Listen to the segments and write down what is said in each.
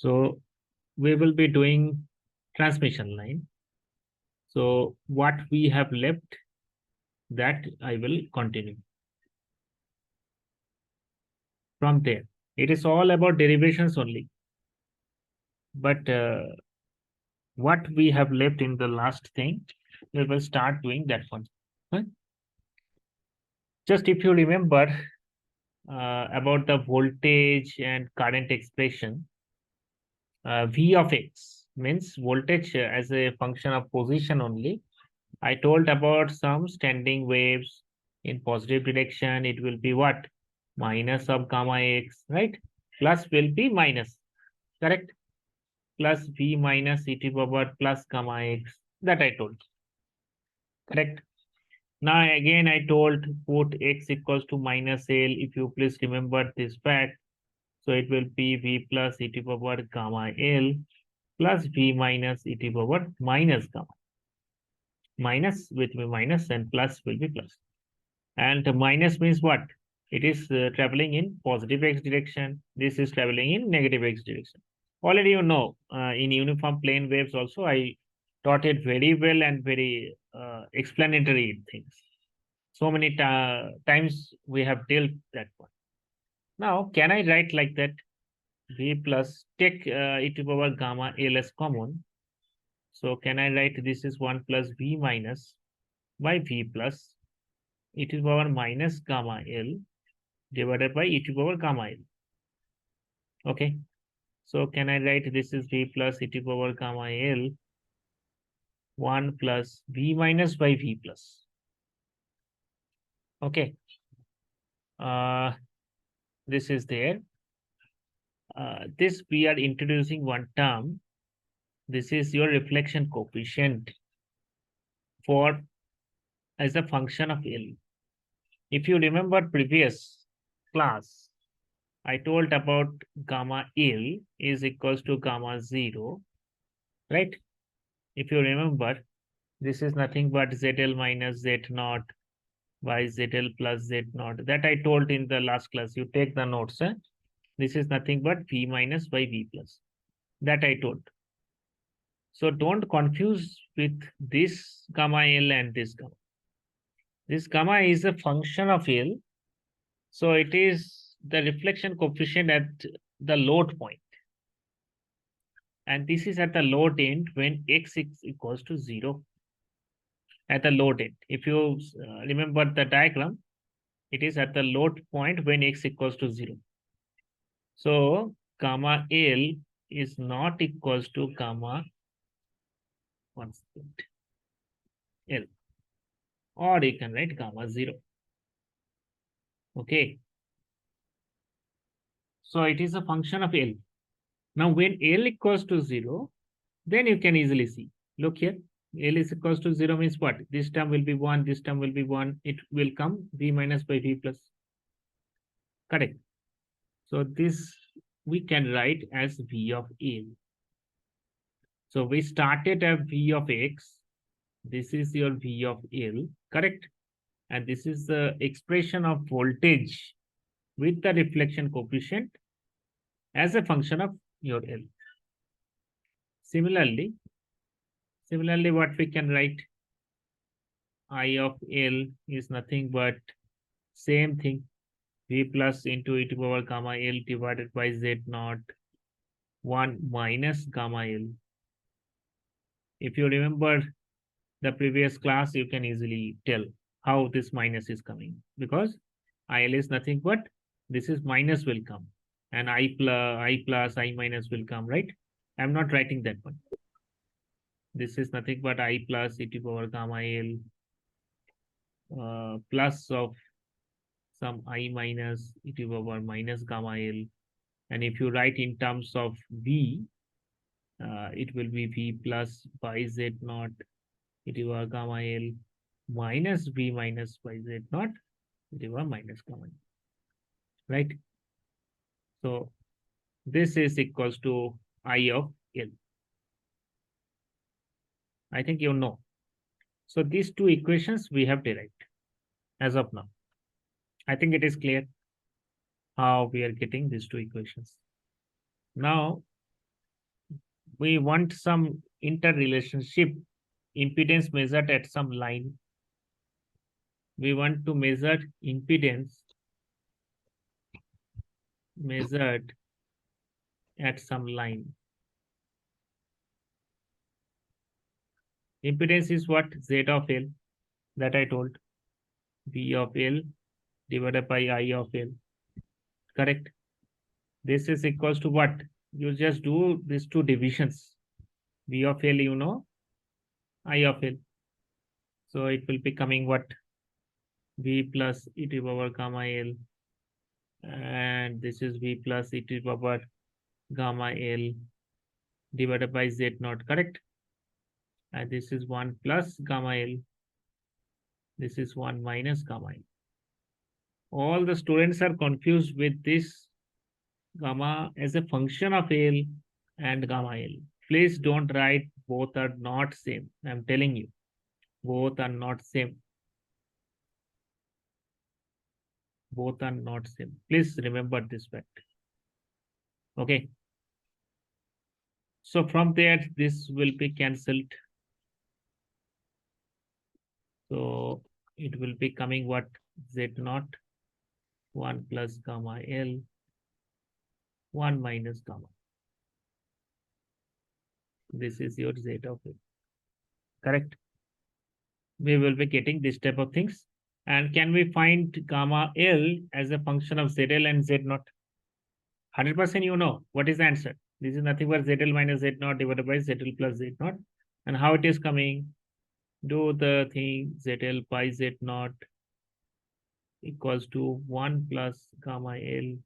So we will be doing transmission line. So what we have left, that I will continue from there. It is all about derivations only. But what we have left in the last thing, we will start doing that one. Huh? Just if you remember about the voltage and current expression, V of X means voltage as a function of position only. I told about some standing waves in positive direction. It will be what? Minus of gamma X, right? Plus will be minus, correct? Plus V minus e to the power plus gamma X. That I told, correct? Now again I told put X equals to minus L. If you please remember this fact. So it will be V plus e to the power gamma L plus V minus e to the power minus gamma. Minus will be minus and plus will be plus. And minus means what? It is traveling in positive x direction. This is traveling in negative x direction. Already you know, in uniform plane waves also, I taught it very well and very explanatory things. So many times we have dealt that one. Now, can I write like that? V plus, take e to the power gamma L as common. So can I write this is 1 plus V minus by V plus e to the power minus gamma L divided by e to the power gamma L. Okay. So can I write this is V plus e to the power gamma L 1 plus V minus by V plus. Okay. This is there. This we are introducing one term. This is your reflection coefficient for as a function of L. If you remember previous class, I told about gamma L is equals to gamma 0, right? If you remember, this is nothing but ZL minus Z naught by ZL plus Z naught. That I told in the last class. You take the notes. This is nothing but V minus by V plus. That I told. So don't confuse with this gamma L and this gamma. This gamma is a function of L. So it is the reflection coefficient at the load point. And this is at the load end when x is equals to 0 at the load end. If you remember the diagram, it is at the load point when x equals to 0. So gamma L is not equals to gamma 1 L. Or you can write gamma 0. Okay. So it is a function of L. Now when L equals to 0, then you can easily see. Look here. L is equals to 0 means what? This term will be 1, this term will be 1. It will come V minus by V plus. Correct. So this we can write as V of L. So we started at V of X. This is your V of L, correct? And this is the expression of voltage with the reflection coefficient as a function of your L. Similarly, what we can write? I of L is nothing but same thing. V plus into e to the power gamma L divided by Z naught 1 minus gamma L. If you remember the previous class, you can easily tell how this minus is coming because IL is nothing but this is minus will come and I plus I minus will come, right? I'm not writing that one. This is nothing but I plus e to the power gamma L plus of some I minus e to the power minus gamma L. And if you write in terms of V, it will be V plus by Z naught e to the power gamma L minus V minus by Z naught e to the power minus gamma L. Right? So this is equals to I of L. I think you know. So these two equations we have derived as of now. I think it is clear how we are getting these two equations. Now, we want some interrelationship, impedance measured at some line. We want to measure impedance measured at some line. Impedance is what? Z of L, that I told. V of L divided by I of L. Correct? This is equals to what? You just do these two divisions. V of L, you know, I of L. So it will be coming what? V plus e to the power gamma L. And this is V plus e to the power gamma L divided by Z naught, correct? And this is 1 plus gamma L. This is 1 minus gamma L. All the students are confused with this gamma as a function of L and gamma L. Please don't write both are not same. I'm telling you, both are not same. Both are not same. Please remember this fact. Okay. So from there, this will be cancelled. So it will be coming what? Z naught 1 plus gamma L 1 minus gamma. This is your Z of L. Correct? We will be getting this type of things. And can we find gamma L as a function of ZL and Z naught? 100% you know. What is the answer? This is nothing but ZL minus Z naught divided by ZL plus Z naught. And how it is coming? Do the thing ZL pi Z naught equals to 1 plus gamma L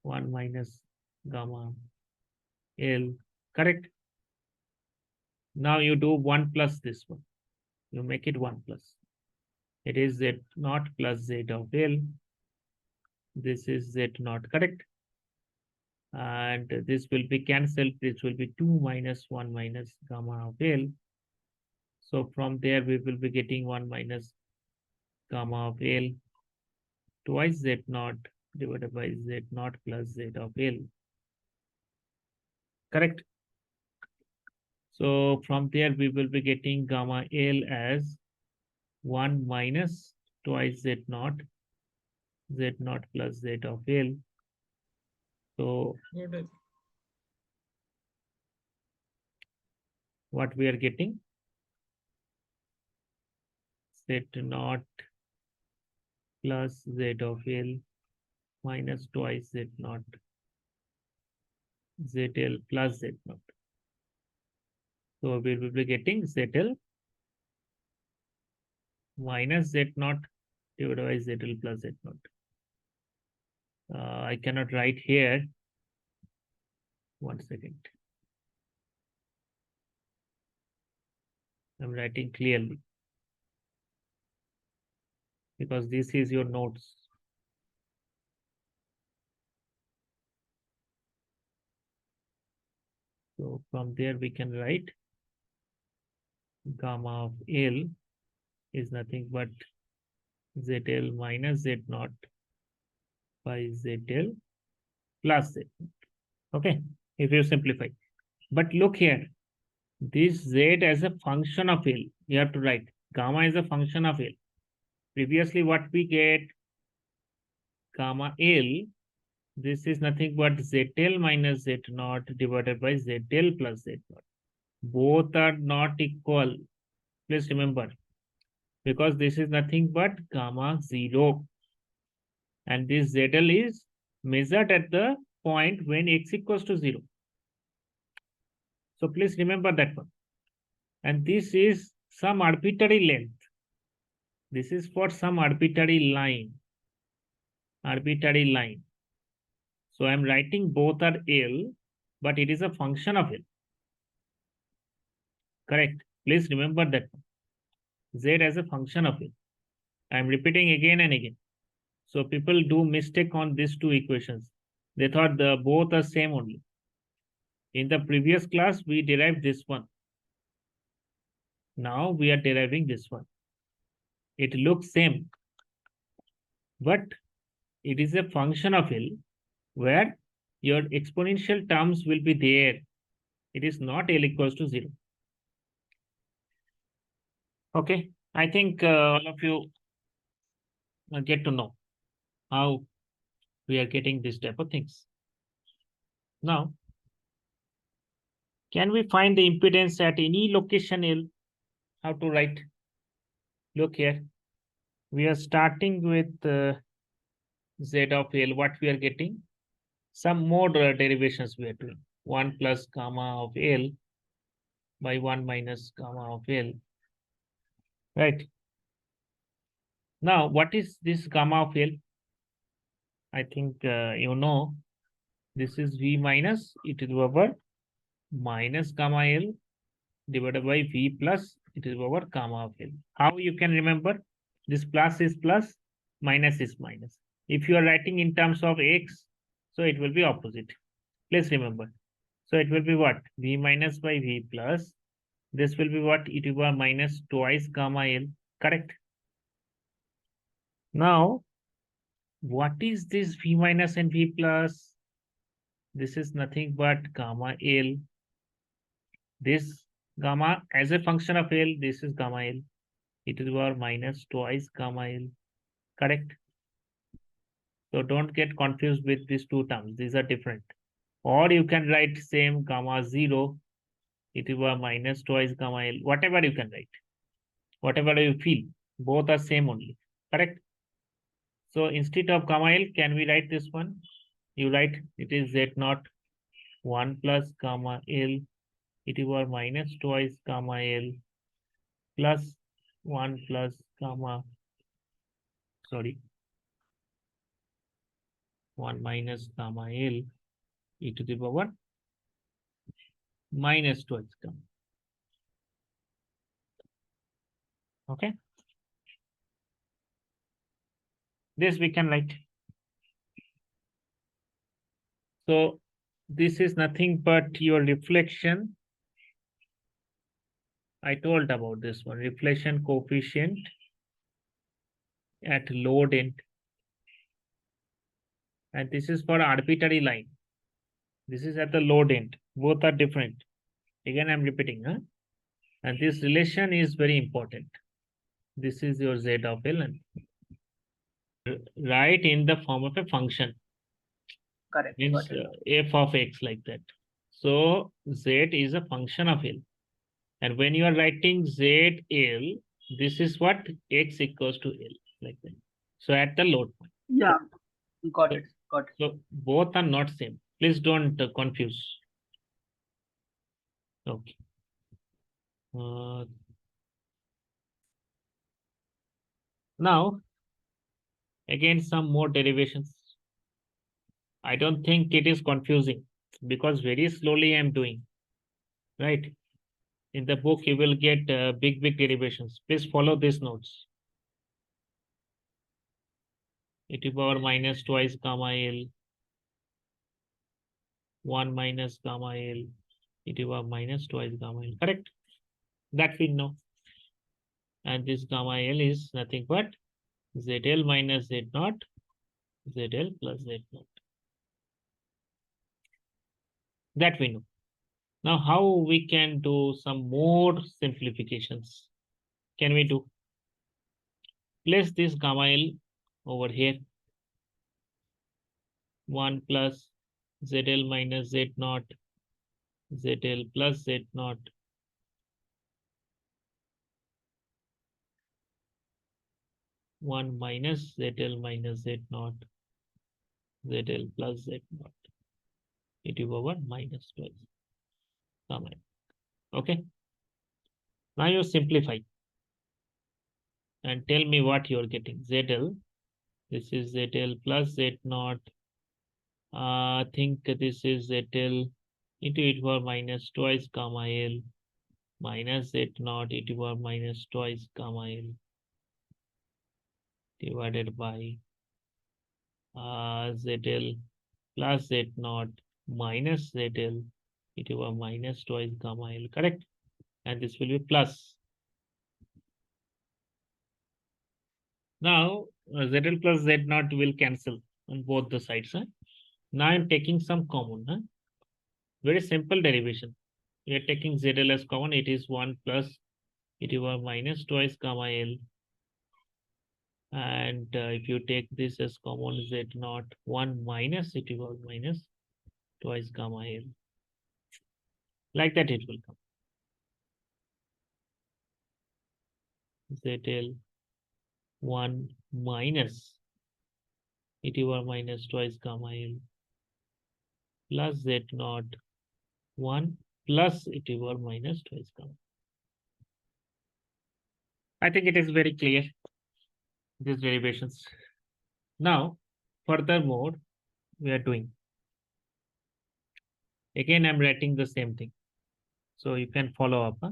1 minus gamma L. Correct? Now you do 1 plus this one. You make it 1 plus. It is Z naught plus Z of L. This is Z naught, correct? And this will be cancelled. This will be 2 minus 1 minus gamma of L. So from there, we will be getting 1 minus gamma of L twice Z naught divided by Z naught plus Z of L. Correct? So from there, we will be getting gamma L as 1 minus twice Z naught plus Z of L. So what we are getting? Z naught plus Z of L minus twice Z naught ZL plus Z naught. So we will be getting ZL minus Z naught divided by ZL plus Z naught. I cannot write here. 1 second. I'm writing clearly because this is your notes. So from there we can write gamma of L is nothing but ZL minus Z naught by ZL plus Z. Okay, if you simplify. But look here, this Z as a function of L, you have to write gamma is a function of L. Previously, what we get gamma L, this is nothing but ZL minus Z naught divided by ZL plus Z naught. Both are not equal. Please remember, because this is nothing but gamma 0. And this ZL is measured at the point when x equals to 0. So please remember that one. And this is some arbitrary length. This is for some arbitrary line. Arbitrary line. So I'm writing both are L, but it is a function of L. Correct. Please remember that one. Z as a function of L. I'm repeating again and again. So people do mistake on these two equations. They thought the both are same only. In the previous class, we derived this one. Now we are deriving this one. It looks same, but it is a function of L where your exponential terms will be there. It is not L equals to 0. Okay, I think all of you get to know how we are getting this type of things. Now, can we find the impedance at any location L? How to write? Look here. We are starting with Z of L. What we are getting? Some more derivations we are doing. 1 plus gamma of L by 1 minus gamma of L. Right. Now, what is this gamma of L? I think you know this is V minus e to the power minus gamma L divided by V plus e to the power gamma of L. How you can remember? This plus is plus, minus is minus. If you are writing in terms of X, so it will be opposite. Please remember. So it will be what? V minus by V plus. This will be what? E to the power minus twice gamma L. Correct? Now, what is this V minus and V plus? This is nothing but gamma L. This gamma as a function of L, this is gamma L. E to the power minus twice gamma L. Correct? So don't get confused with these two terms. These are different. Or you can write same gamma 0, e to the power minus twice gamma L. Whatever you can write. Whatever you feel. Both are same only. Correct? So instead of gamma L, can we write this one? You write it is Z naught 1 plus gamma L e to the power minus twice gamma L plus 1 plus gamma, 1 minus gamma L e to the power minus twice gamma. Okay. This we can write. So this is nothing but your reflection. I told about this one, reflection coefficient at load end. And this is for arbitrary line. This is at the load end. Both are different. Again, I'm repeating. Huh? And this relation is very important. This is your Z of L and write in the form of a function. Correct. Means f of x like that. So Z is a function of L. And when you are writing ZL, this is what x equals to L like that. So at the load point. Yeah, got it. Got it. So both are not same. Please don't confuse. Okay. Now, again, some more derivations. I don't think it is confusing because very slowly I'm doing. Right. In the book, you will get big derivations. Please follow these notes. E to the power minus twice gamma L, 1 minus gamma L, e to the power minus twice gamma L. Correct? That we know. And this gamma L is nothing but ZL minus Z naught, ZL plus Z naught. That we know. Now, how we can do some more simplifications? Can we do? Place this gamma L over here. 1 plus ZL minus Z naught, ZL plus Z naught. One minus ZL minus Z naught, ZL plus Z naught. E to the power minus twice. Okay. Now you simplify and tell me what you're getting. ZL. This is ZL plus Z naught. I think this is ZL into e to the power minus twice gamma L minus Z naught e to the power minus twice gamma L divided by ZL plus Z naught minus ZL e to the power minus twice gamma L. Correct? And this will be plus. Now, ZL plus Z naught will cancel on both the sides. Huh? Now I'm taking some common. Huh? Very simple derivation. We are taking ZL as common. It is 1 plus e to the power minus twice gamma L. And if you take this as common, Z naught 1 minus e to the power minus twice gamma L. Like that it will come. ZL 1 minus e to the power minus twice gamma L plus Z naught 1 plus e to the power minus twice gamma. I think it is very clear, these derivations. Now, furthermore, we are doing. Again, I'm writing the same thing. So you can follow up. Huh?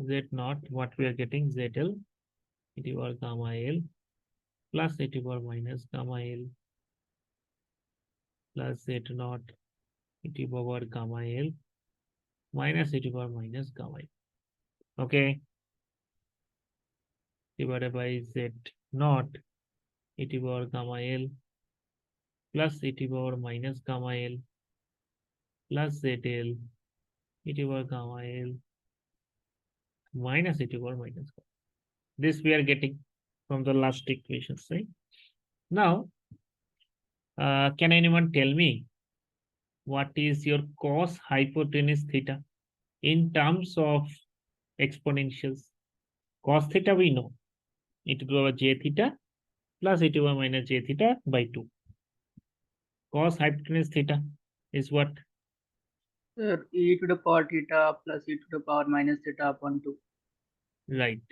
Z naught, what we are getting, ZL e to the power gamma L plus e to the power minus gamma L plus Z naught e to the power gamma L minus e to the power minus gamma L. Okay. Divided by Z naught e to the power gamma L plus e to the power minus gamma L plus ZL e to the power gamma L minus e to the power minus gamma. This we are getting from the last equations, right? Now, can anyone tell me what is your cos hypotenuse theta in terms of exponentials? Cos theta we know, e to the power j theta plus e to the power minus j theta by 2. Cos hypotenuse theta is what? Sir, e to the power theta plus e to the power minus theta upon 2. Right.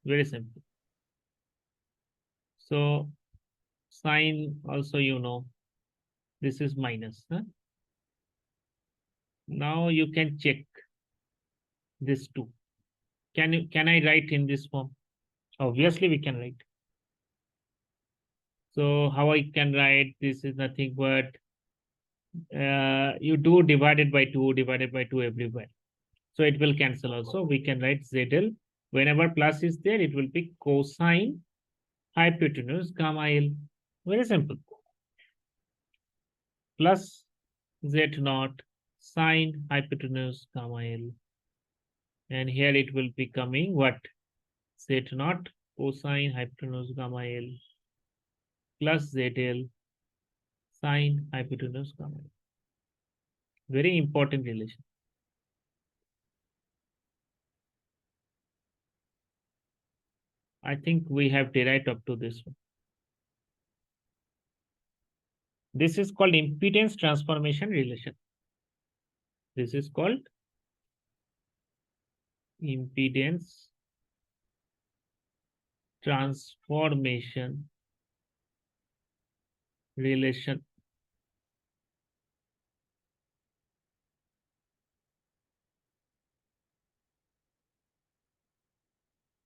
Very simple. So sine also you know, this is minus. Huh? Now you can check this too. Can I write in this form? Obviously we can write. So how I can write this is nothing but you do divided by 2 everywhere. So it will cancel also. We can write ZL. Whenever plus is there, it will be cosine hypotenuse gamma L. Very simple. Plus Z naught sine hypotenuse gamma L. And here it will be coming what? Z naught cosine hypotenuse gamma L plus ZL sine hypotenuse gamma L. Very important relation. I think we have derived up to this one. This is called impedance transformation relation. This is called impedance transformation relation.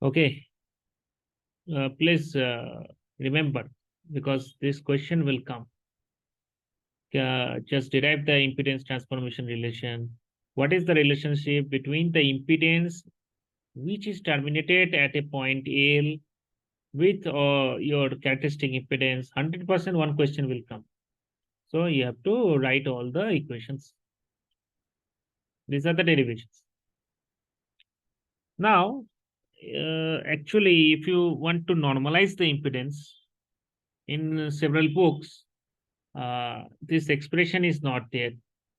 Okay. Please remember, because this question will come. Just derive the impedance transformation relation. What is the relationship between the impedance which is terminated at a point L with your characteristic impedance? 100% one question will come. So you have to write all the equations. These are the derivations. Now, actually, if you want to normalize the impedance in several books, this expression is not there.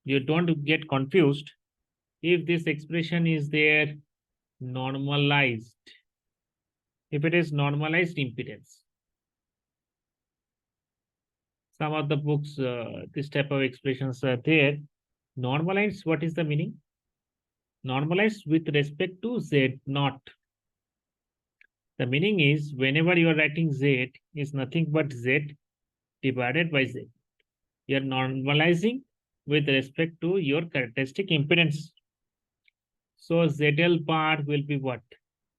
You don't get confused. If this expression is there, normalized. If it is normalized impedance. Some of the books, this type of expressions are there. Normalized, what is the meaning? Normalized with respect to Z naught. The meaning is whenever you are writing Z is nothing but Z divided by Z. You are normalizing with respect to your characteristic impedance. So ZL bar will be what?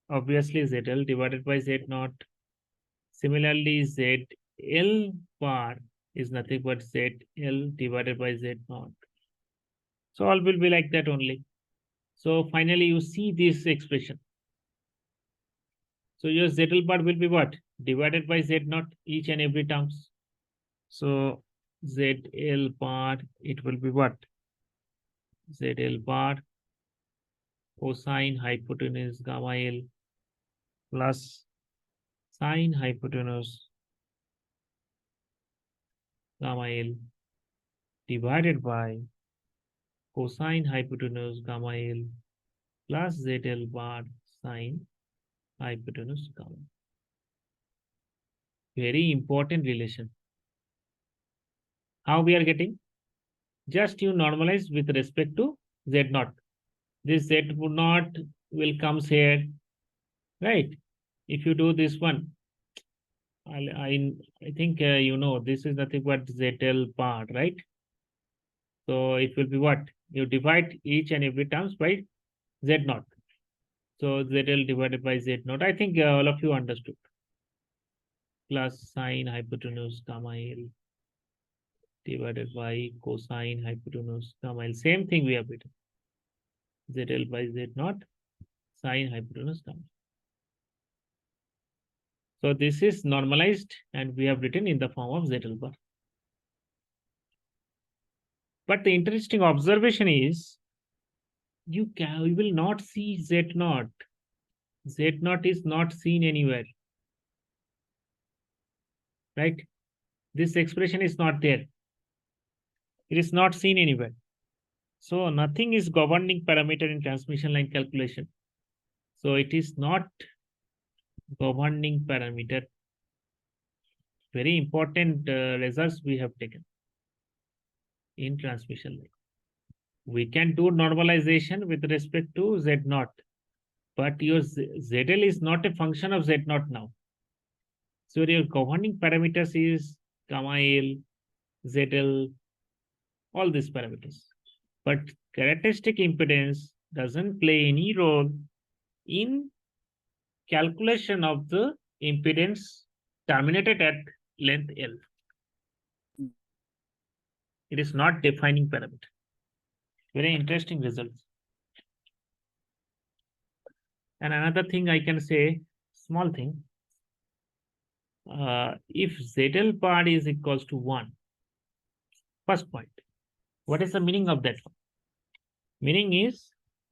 Obviously ZL divided by Z naught. Similarly, ZL bar is nothing but ZL divided by Z naught. So all will be like that only. So finally you see this expression. So your ZL bar will be what? Divided by Z naught each and every terms. So ZL bar, it will be what? ZL bar cosine hypotenuse gamma L plus sine hypotenuse gamma L divided by cosine hypotenuse gamma L plus ZL bar sine hypotenuse gamma. Very important relation. How we are getting? Just you normalize with respect to Z naught. This Z naught will comes here, right? If you do this one, I think you know this is nothing but ZL bar, right? So it will be what? You divide each and every terms by Z naught. So ZL divided by Z naught. I think all of you understood. Plus sine hypotenuse gamma L divided by cosine hypotenuse gamma L. Same thing we have written. ZL by Z naught sine hypotenuse gamma. So this is normalized and we have written in the form of ZL bar. But the interesting observation is you will not see Z naught. Z naught is not seen anywhere. Right? This expression is not there. It is not seen anywhere. So nothing is governing parameter in transmission line calculation. So it is not governing parameter. Very important results we have taken in transmission line. We can do normalization with respect to Z naught, but your ZL is not a function of Z naught now. So your governing parameters is gamma L, ZL, all these parameters. But characteristic impedance doesn't play any role in calculation of the impedance terminated at length L. It is not defining parameter. Very interesting results. And another thing I can say, small thing, if ZL bar is equals to 1, first point, what is the meaning of that one? Meaning is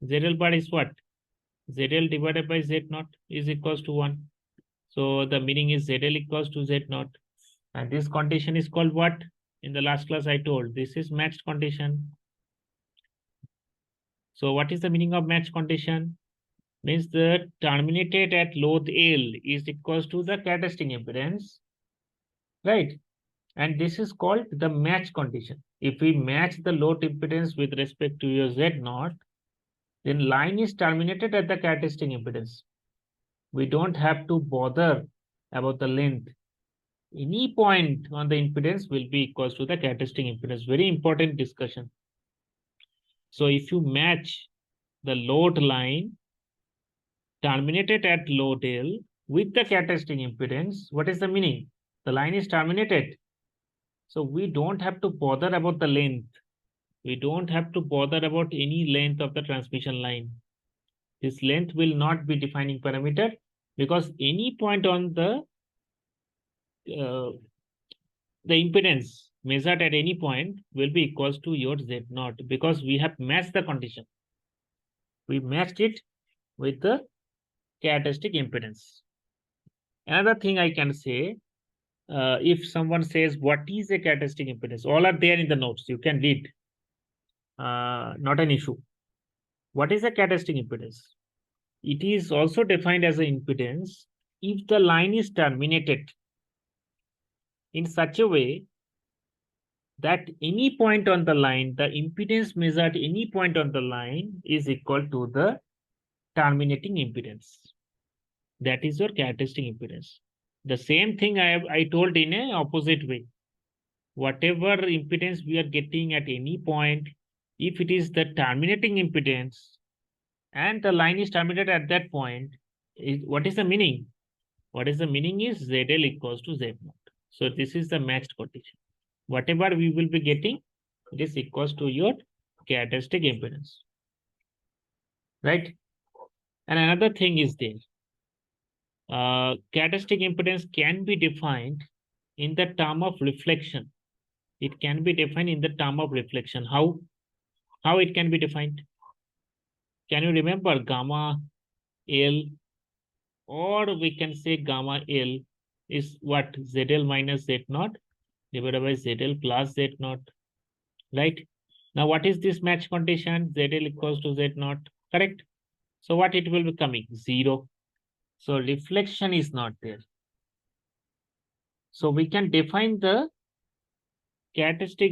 ZL bar is what? ZL divided by Z naught is equals to 1. So the meaning is ZL equals to Z naught. And this condition is called what? In the last class I told, this is matched condition. So what is the meaning of matched condition? Means the terminated at load L is equals to the characteristic impedance, right? And this is called the match condition. If we match the load impedance with respect to your Z naught, then line is terminated at the characteristic impedance. We don't have to bother about the length. Any point on the impedance will be equals to the characteristic impedance. Very important discussion. So if you match the load line terminated at load L with the characteristic impedance, what is the meaning? The line is terminated. So we don't have to bother about the length. We don't have to bother about any length of the transmission line. This length will not be defining parameter because any point on the impedance measured at any point will be equals to your Z naught because we have matched the condition. We matched it with the characteristic impedance. Another thing I can say, if someone says what is a characteristic impedance, all are there in the notes. You can read. Not an issue. What is a characteristic impedance? It is also defined as an impedance if the line is terminated in such a way that any point on the line, the impedance measured any point on the line is equal to the terminating impedance. That is your characteristic impedance. The same thing I told in an opposite way. Whatever impedance we are getting at any point, if it is the terminating impedance and the line is terminated at that point, what is the meaning? What is the meaning is ZL equals to Z naught. So this is the matched condition. Whatever we will be getting, it is equals to your characteristic impedance. Right? And another thing is there. Characteristic impedance can be defined in the term of reflection. It can be defined in the term of reflection. How? How it can be defined? Can you remember gamma L, or we can say gamma L is what? ZL minus Z naught divided by ZL plus Z naught, right? Now, what is this match condition? ZL equals to Z naught, correct? So what it will be coming? 0. So reflection is not there. So we can define the characteristic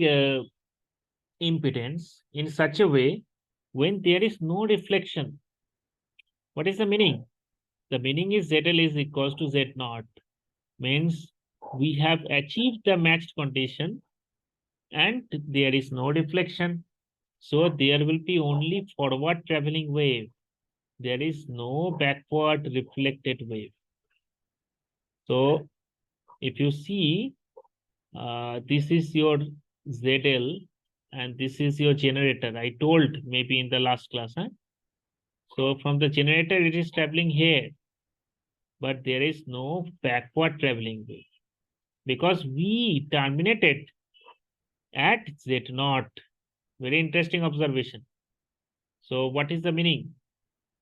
impedance in such a way when there is no reflection. What is the meaning? The meaning is ZL is equals to Z naught. Means we have achieved the matched condition and there is no reflection. So there will be only forward traveling wave. There is no backward reflected wave. So if you see, this is your ZL and this is your generator. I told maybe in the last class. Huh? So from the generator, it is traveling here, but there is no backward traveling wave because we terminated at Z naught. Very interesting observation. So what is the meaning?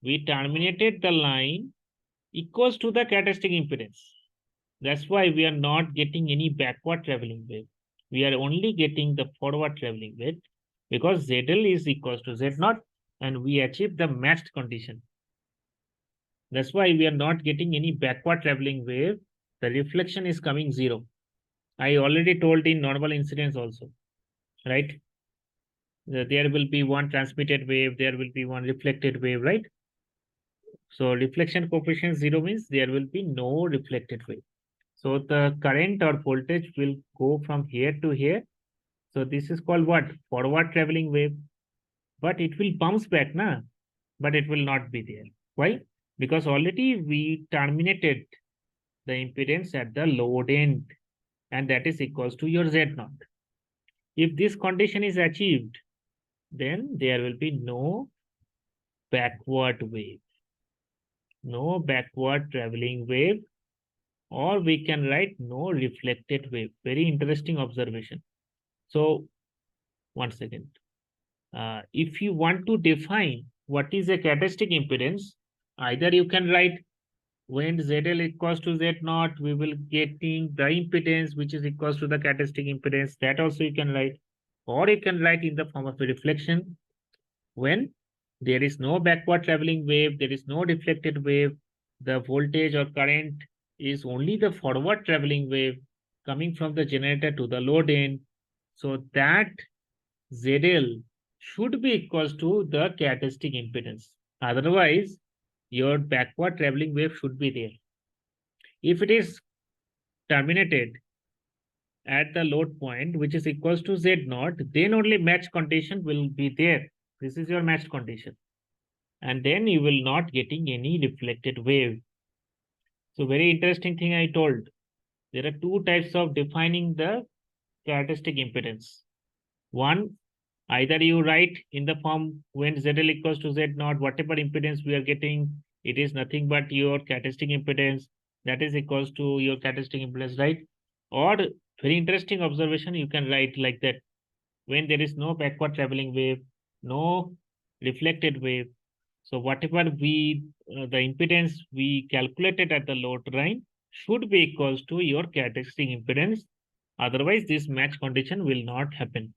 We terminated the line equals to the characteristic impedance. That's why we are not getting any backward traveling wave. We are only getting the forward traveling wave because ZL is equals to Z naught and we achieve the matched condition. That's why we are not getting any backward traveling wave. The reflection is coming 0. I already told in normal incidence also, right? There will be one transmitted wave, there will be one reflected wave, right? So reflection coefficient 0 means there will be no reflected wave. So the current or voltage will go from here to here. So this is called what? Forward traveling wave. But it will bounce back, na? But it will not be there. Why? Because already we terminated the impedance at the load end, and that is equals to your Z naught. If this condition is achieved, then there will be no backward wave, no backward traveling wave, or we can write no reflected wave. Very interesting observation. So, one second. If you want to define what is a characteristic impedance, either you can write when ZL equals to Z naught, we will getting the impedance which is equals to the characteristic impedance. That also you can write, or you can write in the form of a reflection. When there is no backward traveling wave, there is no reflected wave, the voltage or current is only the forward traveling wave coming from the generator to the load end. So that ZL should be equals to the characteristic impedance. Otherwise, your backward traveling wave should be there. If it is terminated at the load point, which is equals to Z naught, then only match condition will be there. This is your matched condition. And then you will not getting any reflected wave. So very interesting thing I told. There are two types of defining the characteristic impedance. One, either you write in the form when ZL equals to Z naught, whatever impedance we are getting, it is nothing but your characteristic impedance that is equals to your characteristic impedance, right? Or very interesting observation, you can write like that. When there is no backward traveling wave, no reflected wave. So whatever the impedance we calculated at the load line should be equals to your characteristic impedance. Otherwise, this match condition will not happen.